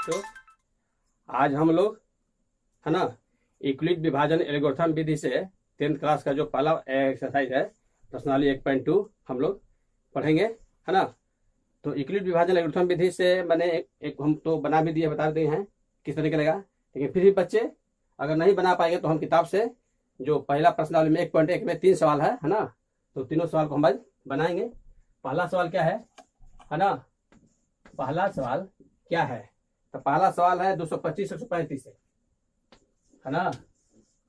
बच्चों, आज हम लोग है ना यूक्लिड विभाजन एल्गोरिथम विधि से 10th क्लास का जो पहला एक्सरसाइज है प्रश्नावली 1.2 हम लोग पढ़ेंगे, है ना। तो यूक्लिड विभाजन एल्गोरिथम विधि से मैंने एक हम तो बना भी दिए, बता दिए हैं किस तरीके लगेगा। लेकिन फिर भी बच्चे अगर नहीं बना पाएंगे तो हम किताब से जो पहला प्रश्नावली में 1.1 में 3 सवाल है ना, तो तीनों सवाल को हम आज बनाएंगे। पहला सवाल क्या है ना, पहला सवाल क्या है, तो पहला सवाल है 225 135 है ना,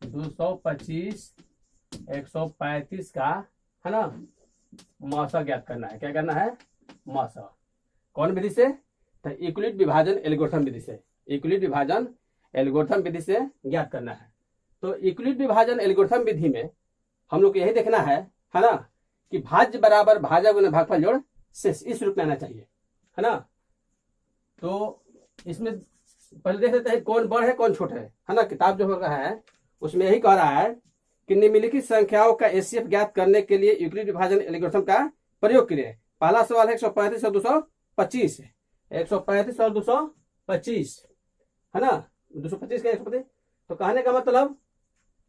225 135 का है ना मौसा ज्ञात करना है। क्या करना है? मौसा। कौन विधि से? तो यूक्लिड विभाजन एल्गोरिथम विधि से, यूक्लिड विभाजन एल्गोरिथम विधि से ज्ञात करना है। तो यूक्लिड विभाजन एल्गोरिथम विधि में हम लोग को यही देखना है ना, कि भाज्य बराबर भाजक गुना भागफल जोड़ शेष, इस रूप में आना चाहिए, है ना। तो इसमें पहले देख लेते हैं कौन बड़ है कौन छोटा है ना। किताब जो हो रहा है उसमें यही कह रहा है कि निम्नलिखित संख्याओं का एचसीएफ ज्ञात करने के लिए यूक्लिड विभाजन एल्गोरिथम का प्रयोग करें। पहला सवाल है 135 और 225, 135 और 225 है ना, 225 का 125। तो कहने का मतलब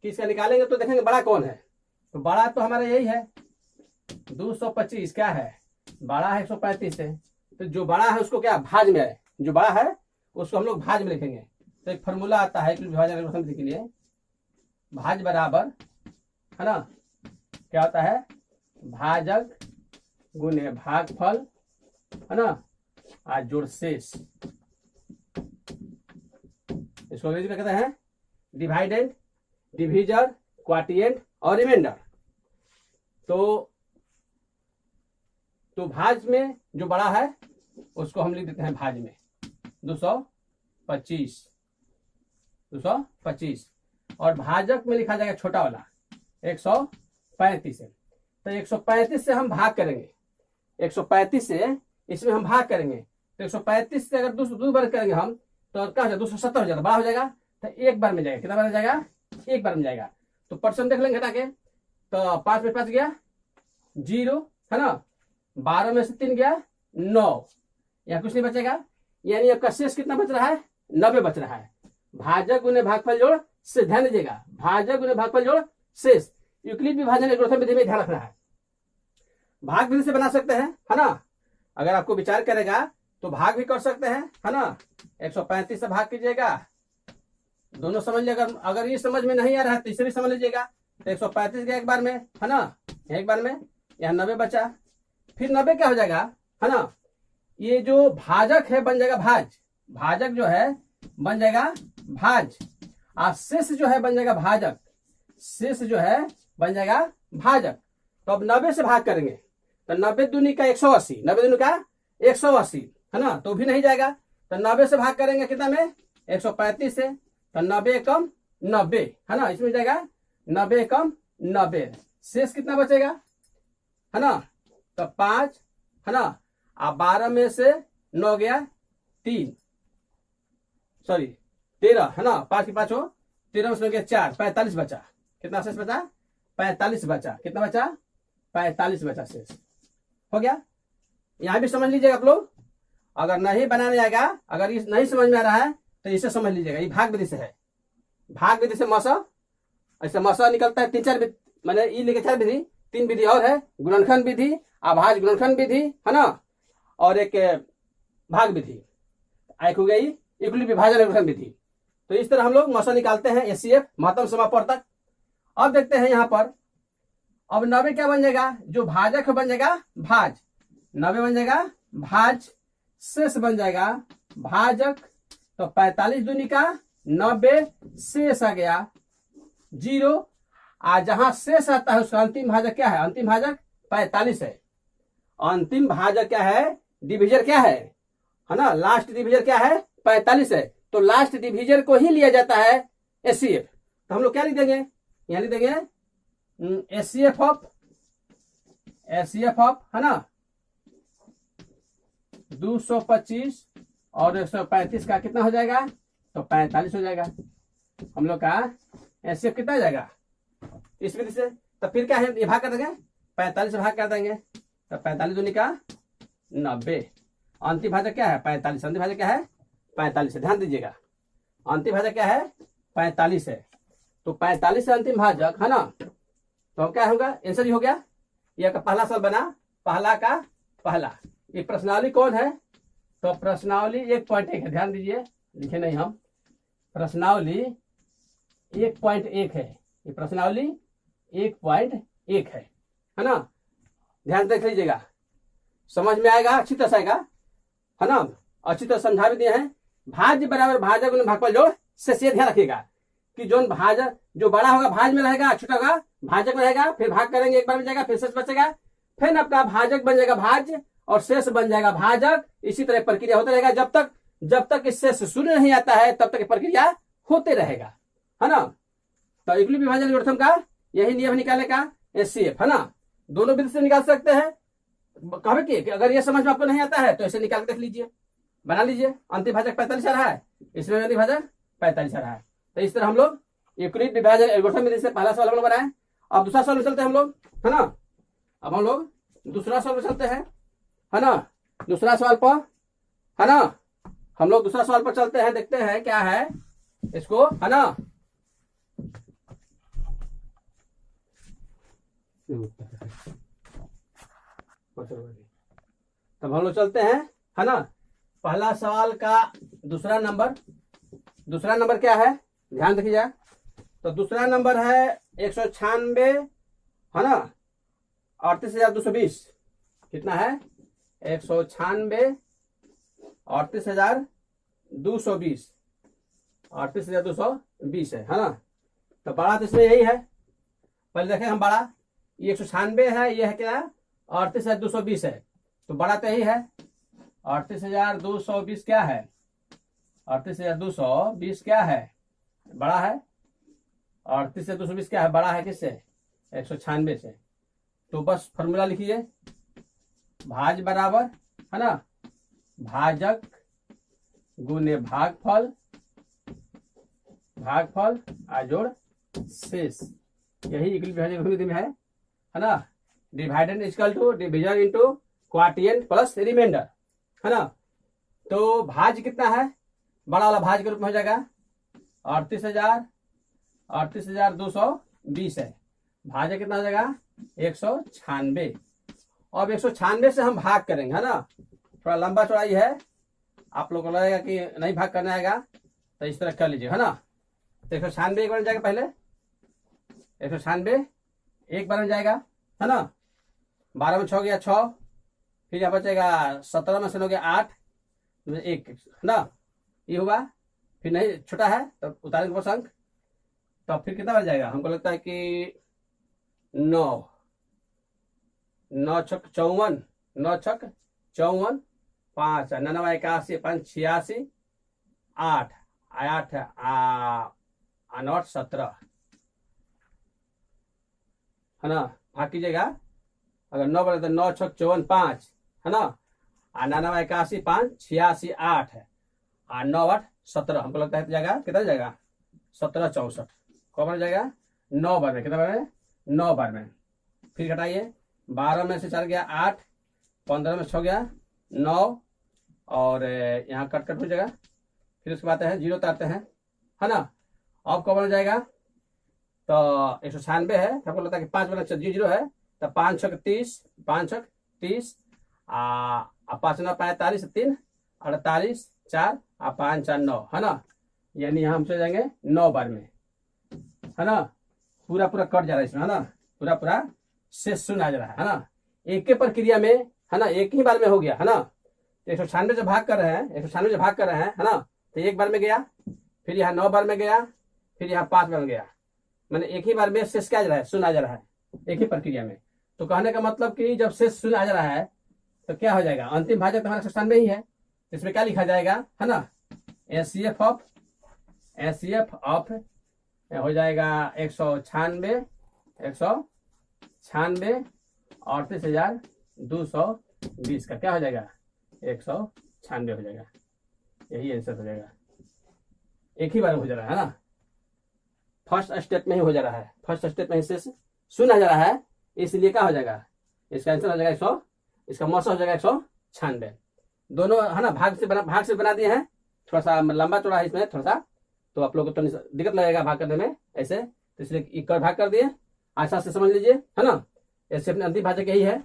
कि इसका निकालेंगे तो देखेंगे बड़ा कौन है। तो बड़ा तो हमारा यही है 225, क्या है बड़ा है 135 है। तो जो बड़ा है उसको क्या भाज में है, जो बड़ा है उसको हम लोग भाज में लिखेंगे। तो एक फॉर्मूला आता है विभाजन एल्गोरिथम विधि के लिए, भाज बराबर है ना क्या होता है, भाजक गुने भागफल है ना आज जोड़ शेष। इसको अंग्रेजी में कहते हैं डिवाइडेंड, डिविजर, क्वाटिएंट और रिमाइंडर। तो भाज में जो बड़ा है उसको हम लिख देते हैं भाज में 225 और भाजक में लिखा जाएगा छोटा वाला 135 है। तो 135 से हम भाग करेंगे, 135 से इसमें हम भाग करेंगे। तो 135 से अगर दो बार करेंगे हम तो क्या हो जाएगा 270 हो जाएगा, बड़ा हो जाएगा। तो एक बार में जाएगा, कितना बार में जाएगा? एक बार में जाएगा। तो परसेंट देख लेंगे हटा के, तो 5 में 5 गया 0 है ना, 12 में से 3 गया 9, यहाँ कुछ नहीं बचेगा। यानी आपका शेष कितना बच रहा है? 90 बच रहा है। भाजक गुने भागफल जोड़ से, ध्यान दीजिएगा भाजक गुने भागफल जोड़ शेष यूक्लिड विभाजन एल्गोरिथम विधि में ध्यान रखना है। भाग विधि से बना सकते हैं है ना, अगर आपको विचार करेगा तो भाग भी कर सकते हैं है ना। 135 से भाग कीजिएगा, दोनों समझ लीजिएगा। अगर ये समझ में नहीं आ रहा है तो इसे भी समझ लीजिएगा। तो 135 का एक बार में है ना, एक बार में यहाँ 90 बचा। फिर 90 क्या हो जाएगा है ना, ये जो भाजक है बन जाएगा भाज, भाजक जो है बन जाएगा भाज, और शेष जो है बन जाएगा भाजक, शेष जो है बन जाएगा भाजक। तो अब 90 से भाग करेंगे तो 90 दूनी का 180, 90 दूनी का 180 है ना, तो भी नहीं जाएगा। तो 90 से भाग करेंगे कितना में? 135 से। तो 90 कम 90 है ना, इसमें जाएगा 90 कम 90, शेष कितना बचेगा है ना, तो 5 है ना, अब 12 में से 9 गया 13 है ना, 5 की 5 हो 13 में से गया 4, 45 बचा। कितना शेष बचा? 45 बचा। कितना बचा? 45 बचा शेष। हो गया। यहां भी समझ लीजिएगा आप लोग, अगर नहीं बनाने आएगा, अगर इस नहीं समझ में आ रहा है तो इसे समझ लीजिएगा। ये भाग विधि से है, भाग विधि से मौसा, ऐसे मौसा निकलता है 3-4 मैंने ये लेके 4 विधि, 3 विधि और है, गुणनखंड विधि, अभाज्य गुणनखंड विधि है ना, और एक भाग विधि, एक हो गई यूक्लिड विभाजन एल्गोरिथम विधि। तो इस तरह हम लोग मौसा निकालते हैं एचसीएफ महत्तम समापवर्तक। अब देखते हैं यहाँ पर, अब 90 क्या बन जाएगा, जो भाजक बन जाएगा भाज, 90 बन जाएगा भाज, शेष बन जाएगा भाजक। तो 45 दूनी का 90, शेष आ गया 0। आज जहां शेष आता है उसका अंतिम भाजक क्या है? अंतिम भाजक 45 है। अंतिम भाजक क्या है? डिविजर क्या है ना, लास्ट डिविजर क्या है? 45 है। तो लास्ट डिविजर को ही लिया जाता है एचसीएफ। तो हम लोग क्या लिख देंगे? यहां लिख देंगे एचसीएफ ऑफ है ना 225 और 135 का कितना हो जाएगा? तो 45 हो जाएगा। हम लोग का एचसीएफ कितना हो जाएगा इस विधि से? तो फिर क्या है, ये भाग कर देंगे, 45 से भाग कर देंगे। तो 45 दूनी का 90, अंतिम भाजक क्या है? 45, अंतिम भाजक क्या है? 45 है। ध्यान दीजिएगा, अंतिम भाजक क्या है? 45 है। तो 45 से अंतिम भाजक है ना, तो अब क्या होगा? आंसर ही हो गया। यह का पहला सवाल बना, पहला का पहला। ये प्रश्नावली कौन है? तो प्रश्नावली 1.1 है। ध्यान दीजिए, लिखे नहीं हम, प्रश्नावली 1.1 है। ये प्रश्नावली 1.1 है ना। ध्यान देख लीजिएगा, समझ में आएगा, अच्छी तरह से आएगा, है ना। अच्छी तरह समझा भी दिए हैं। भाज्य बराबर भाजक गुने भागफल जोड़ से ध्यान रखिएगा कि जो भाजक जो बड़ा होगा भाज में रहेगा, छोटा होगा भाजक में रहेगा, फिर भाग करेंगे, एक बार में जाएगा, फिर शेष बचेगा, फिर अपना भाजक बन जाएगा भाज्य और शेष बन जाएगा भाजक। इसी तरह प्रक्रिया होता रहेगा जब तक इस शेष शून्य नहीं आता है, तब तक प्रक्रिया होते रहेगा, है ना। तो युगली विभाजन एल्गोरिथम का यही नियम निकालने का एचसीएफ, है ना। दोनों विधि से निकाल सकते हैं। कहे कि अगर ये समझ में आपको नहीं आता है तो ऐसे निकाल के देख लीजिए, बना लीजिए। अंतिम भाजक 45 आ रहा है, इसमें अंतिम भाजक 45 आ रहा है। तो इस तरह हम लोग यूक्लिड विभाजन एल्गोरिथम विधि से पहला सवाल हम लोग बनाए। अब दूसरा सवाल में चलते हैं हम लोग, है ना। अब हम लोग दूसरा सवाल में चलते हैं, है ना। दूसरा सवाल पर, है ना, हम लोग दूसरा सवाल पर चलते हैं, देखते हैं क्या है इसको, है ना। तब हम लोग चलते हैं, है ना। पहला सवाल का दूसरा नंबर क्या है? ध्यान रखिएगा। तो दूसरा नंबर है 196, है ना, 38,220। कितना है? 196 38,220 38,220 है ना। तो बड़ा तो इसमें यही है। पहले देखें हम, बड़ा ये 196 है, ये है क्या? 38,220 है। तो बड़ा तो यही है। 38,220 क्या है? 38,220 क्या है? बड़ा है। 38,220 क्या है? बड़ा है किससे? 196 से। तो बस फॉर्मूला लिखिए, भाज बराबर, है ना, भाजक गुने भागफल जोड़ शेष। यही युगलिक विभाजन विधि में है ना। Dividend equal to division into quotient plus remainder, है ना। तो भाज कितना है? बड़ा वाला भाज के रूप में हो जाएगा 38,220 है। भाजक कितना हो जाएगा? 196। अब 196 से हम भाग करेंगे, है ना। थोड़ा लंबा चौड़ाई है, आप लोगों को लगेगा कि नहीं भाग करना आएगा, तो इस तरह कर लीजिए, है ना। तो 196 एक बार में जाएगा, पहले 196 एक बार में जाएगा, है ना। 12 में 6 गया 6, फिर यहाँ बचेगा 17 में से हो गया 8, 1, है ना, ये होगा। फिर नहीं छोटा है तो उतारेंगे बस अंक, तो फिर कितना बच जाएगा? हमको लगता है कि 9 छक 54, 9 छक 54, 5 99 81 5 86 8 8 8 17, है ना। भाग कीजिएगा, अगर 9 बने तो 9 छक 54 5, है ना, 99 81 5 86 8 है, 9 8 17। हमको लगता है जाएगा, कितना जाएगा? 17 64। कब बन जाएगा? 9 बार में। कितना बार में? 9 बार में। फिर घटाइए, 12 में से 4 गया 8, 15 में 6 गया 9, और यहाँ कट हो जाएगा। फिर उसके बाद है 0 उतारते हैं, है ना। अब कब बन जाएगा? तो 196 है, हमको लगता है कि 5 बना 0 है, तो 5 छक 30, 5 छक 30, 5 9 45, 3 48, 4 5 4 9, है ना। यानी यहाँ हम चले जाएंगे 9 बार में, है ना। पूरा कट जा रहा है इसमें, है ना, पूरा शेष शून्य आ जा रहा है ना। एक के प्रक्रिया में, है ना, एक ही बार में हो गया, है ना। 196 से भाग कर रहे हैं, 196 से भाग कर रहे हैं, है ना। तो एक बार में गया, फिर यहाँ 9 बार में गया, फिर यहाँ 5 बार में गया, मैंने एक ही बार में शेष क्या आ जा रहा है? शून्य आ जा रहा है, एक ही प्रक्रिया में। तो कहने का मतलब कि जब शेष शून्य आ जा रहा है तो क्या हो जाएगा? अंतिम भाजक तो हमारा 196 ही है, इसमें क्या लिखा जाएगा, है ना, एचसीएफ ऑफ हो जाएगा 196 38,220 का क्या हो जाएगा? 196 हो जाएगा। यही आंसर हो जाएगा। एक ही बार हो जा रहा है ना, फर्स्ट स्टेप में ही हो जा रहा है, फर्स्ट स्टेप में से शून्य आ जा रहा है, इसलिए क्या हो जाएगा? इसका आंसर हो जाएगा 100, इसका मौसम हो जाएगा 196। दोनों, है ना, भाग से बना दिए हैं, थोड़ा सा लंबा चौड़ा है इसमें थोड़ा सा, तो आप लोग को तो दिक्कत लगेगा भाग करने में ऐसे, तो इसलिए एक भाग कर दिए, आशा से समझ लीजिए, है ना। ऐसे अपने अंतिम भाजक यही है,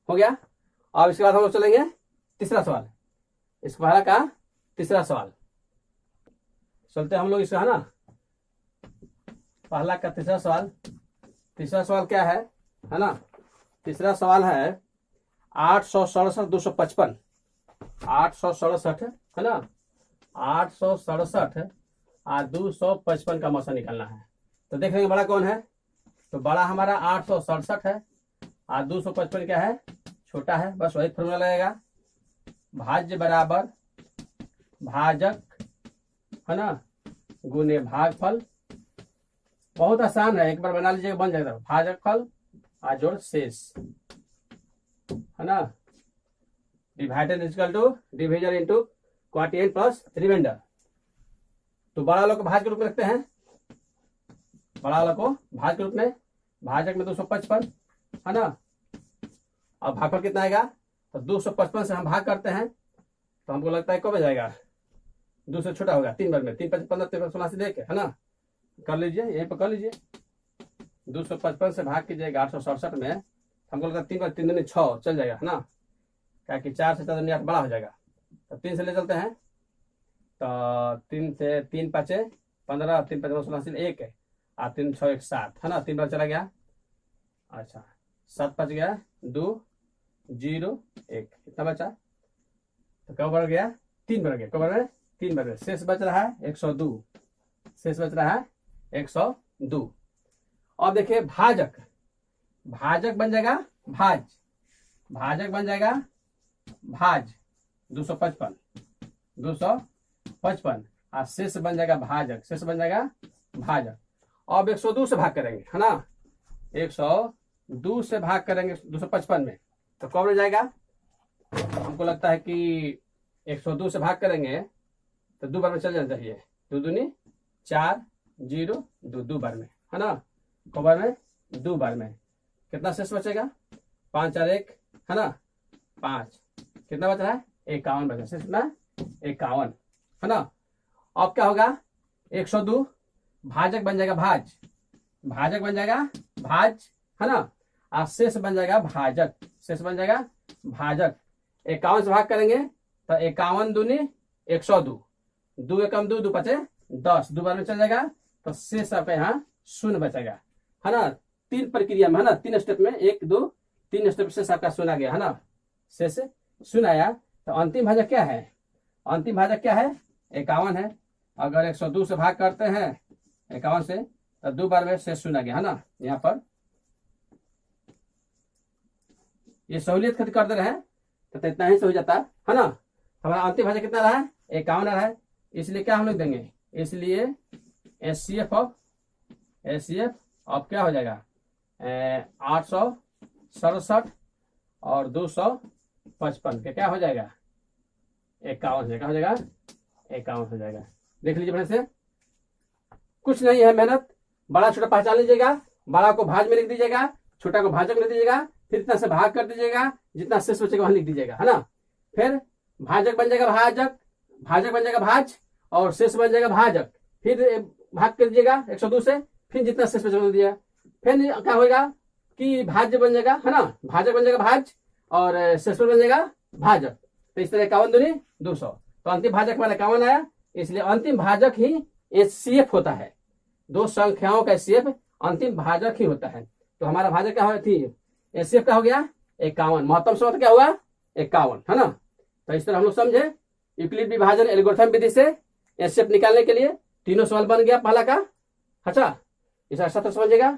हो गया। अब इसके बाद हम लोग चलेंगे तीसरा सवाल, इस पहला का तीसरा सवाल चलते हम लोग इसका, है ना। पहला का तीसरा सवाल, तीसरा सवाल क्या है ना। तीसरा सवाल है 867 255 है ना। 867 और 255 का मौसा निकालना है। तो देख लेंगे बड़ा कौन है, तो बड़ा हमारा 867 है और 255 क्या है, छोटा है। बस वही फॉर्मूला लगेगा, भाज्य बराबर भाजक, है ना, गुने भागफल। बहुत आसान है, एक बार बना लीजिएगा बन जाएगा। भाजकफल और जोड़ शेष, है ना। Divided equal to division into quotient plus remainder. तो बड़ा वालों को भाज के रूप में रखते हैं, बड़ा वालों को भाज के रूप में, भाजक में 255 है ना। अब भागफल कितना आएगा, तो 255 से हम भाग करते हैं तो हमको लगता है कब आ जाएगा, 2 से छोटा होगा, 3 बार में, 3 5 15 13 16 से देके, है ना। कर लीजिए, यहीं पर कर लीजिए। 255 से भाग कीजिएगा 867 में, हमको लगता है 3 बार 3 दूनी 6 चल जाएगा, है ना। क्या कि 4 से 4 8 बड़ा हो जाएगा, तो 3 से ले चलते हैं। तो 3 से 3 5 15, 3 5 16 से 1 है, और 3 6 1 7, है ना। 3 बार चला गया, अच्छा 7 5 गया 2 0 1, कितना बचा, तो कब बढ़ गया, 3 बढ़ गया, कब बढ़ गया 3 बढ़ गया। शेष बच रहा है 102, शेष बच रहा है 102। और देखिए भाजक, भाजक बन जाएगा भाज, भाजक बन जाएगा भाज 255 और शेष बन जाएगा भाजक, शेष बन जाएगा भाजक। अब 102 से भाग करेंगे, है ना। 102 से भाग करेंगे 255 में, तो कब रह जाएगा, हमको लगता है कि 102 से भाग करेंगे तो 2 बार में चल जाना चाहिए। 2 दूनी 4 0 2, 2 बार में, है ना। कब बार में, 2 बार में। कितना शेष बचेगा, 5 4 1, है ना, 5, कितना बच रहा है 51 बचा, शेष कितना 51, है ना। अब क्या होगा, 102 भाजक बन जाएगा भाज, भाजक बन जाएगा भाज, है ना। और शेष बन जाएगा भाजक, शेष बन जाएगा भाजक। 51 से भाग करेंगे तो 51 दूनी 102, 2 एकम 2, 2 पचे 10, 2 बार में चल जाएगा, तो शेष आपका यहाँ 0 बचेगा, है ना। 3 प्रक्रिया में, है ना, 3 स्टेप में, 1 2 3 स्टेप से आपका 0 आ गया, है ना। शेष 0 आया, तो अंतिम भाजक क्या है, अंतिम भाजक क्या है 51 है। अगर 102 से भाग करते हैं 51 से, तो 2 बार में शेष 0 आ गया, है ना। यहाँ पर ये सहूलियत खत्म कर दे रहे हैं, तो इतना ही से हो जाता है ना। हमारा अंतिम भाजक कितना रहा है 51 रहा है, इसलिए क्या हम लोग देंगे, इसलिए HCF अब क्या हो जाएगा 867 और 255 के क्या हो जाएगा 51 से, क्या हो जाएगा 51 हो जाएगा। देख लीजिए बढ़िया से, कुछ नहीं है मेहनत, बड़ा छोटा पहचान लीजिएगा, बड़ा को भाज में लिख दीजिएगा, छोटा को भाजक लिख दीजिएगा, फिर इतना से भाग कर दीजिएगा, जितना शेष बचेगा वहां लिख दीजिएगा, है ना। फिर भाजक बन जाएगा भाजक, भाजक बन जाएगा भाज और शेष बन जाएगा भाजक, फिर भाग कर दीजिएगा 102 से, फिर जितना शेष बचेगा दिया, फिर क्या होगा कि भाज्य बन जाएगा, है ना, भाजक बन जाएगा भाज और शेष बन जाएगा भाजक। तो इस तरह 51 दूनी 200, तो अंतिम भाजक हमारा 51 आया, इसलिए अंतिम भाजक ही HCF होता है। 2 संख्याओं का HCF अंतिम भाजक ही होता है। तो हमारा भाजक क्या थी, HCF का हो गया 51, महत्तम संख्या क्या हुआ 51, है ना। तो इस तरह हम लोग समझे यूक्लिड विभाजन एल्गोरिथम विधि से HCF निकालने के लिए तीनों सवाल बन गया पहला का। अच्छा, इसे अच्छा तो समझिएगा।